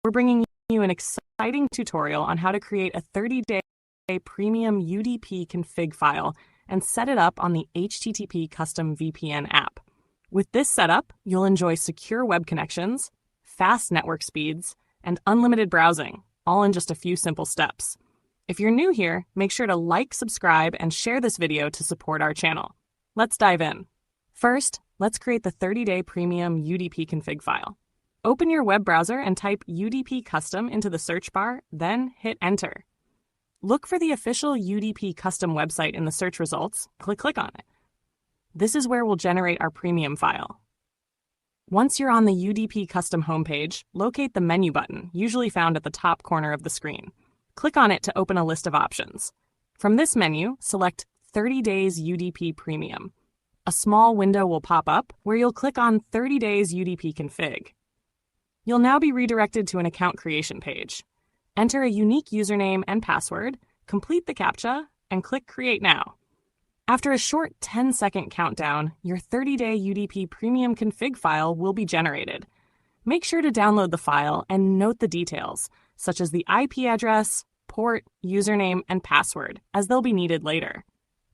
we're bringing you an exciting tutorial on how to create a 30-day premium UDP config file and set it up on the HTTP Custom VPN app. With this setup, you'll enjoy secure web connections, fast network speeds, and unlimited browsing, all in just a few simple steps. If you're new here, make sure to like, subscribe, and share this video to support our channel. Let's dive in. First, let's create the 30-day premium UDP config file. Open your web browser and type UDP Custom into the search bar, then hit Enter. Look for the official UDP Custom website in the search results. Click on it. This is where we'll generate our premium file. Once you're on the UDP Custom homepage, locate the menu button, usually found at the top corner of the screen. Click on it to open a list of options. From this menu, select 30 Days UDP Premium. A small window will pop up where you'll click on 30 Days UDP Config. You'll now be redirected to an account creation page. Enter a unique username and password, complete the CAPTCHA, and click Create Now. After a short 10-second countdown, your 30-day UDP Premium config file will be generated. Make sure to download the file and note the details, such as the IP address, port, username, and password, as they'll be needed later.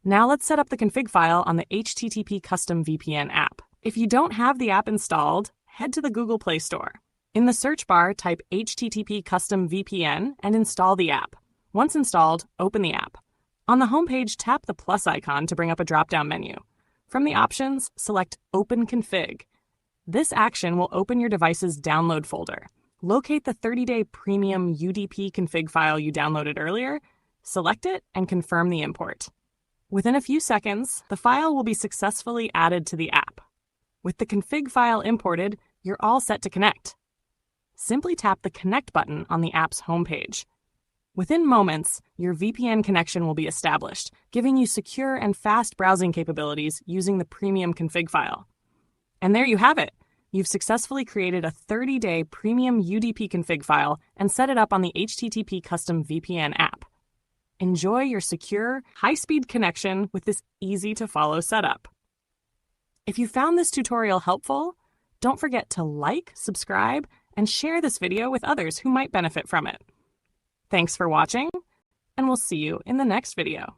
Now let's set up the config file on the HTTP Custom VPN app. If you don't have the app installed, head to the Google Play Store. In the search bar, type HTTP Custom VPN and install the app. Once installed, open the app. On the homepage, tap the plus icon to bring up a drop-down menu. From the options, select Open Config. This action will open your device's download folder. Locate the 30-day premium UDP config file you downloaded earlier, select it, and confirm the import. Within a few seconds, the file will be successfully added to the app. With the config file imported, you're all set to connect. Simply tap the Connect button on the app's homepage. Within moments, your VPN connection will be established, giving you secure and fast browsing capabilities using the premium config file. And there you have it. You've successfully created a 30-day premium UDP config file and set it up on the HTTP Custom VPN app. Enjoy your secure, high-speed connection with this easy-to-follow setup. If you found this tutorial helpful, don't forget to like, subscribe, and share this video with others who might benefit from it. Thanks for watching, and we'll see you in the next video.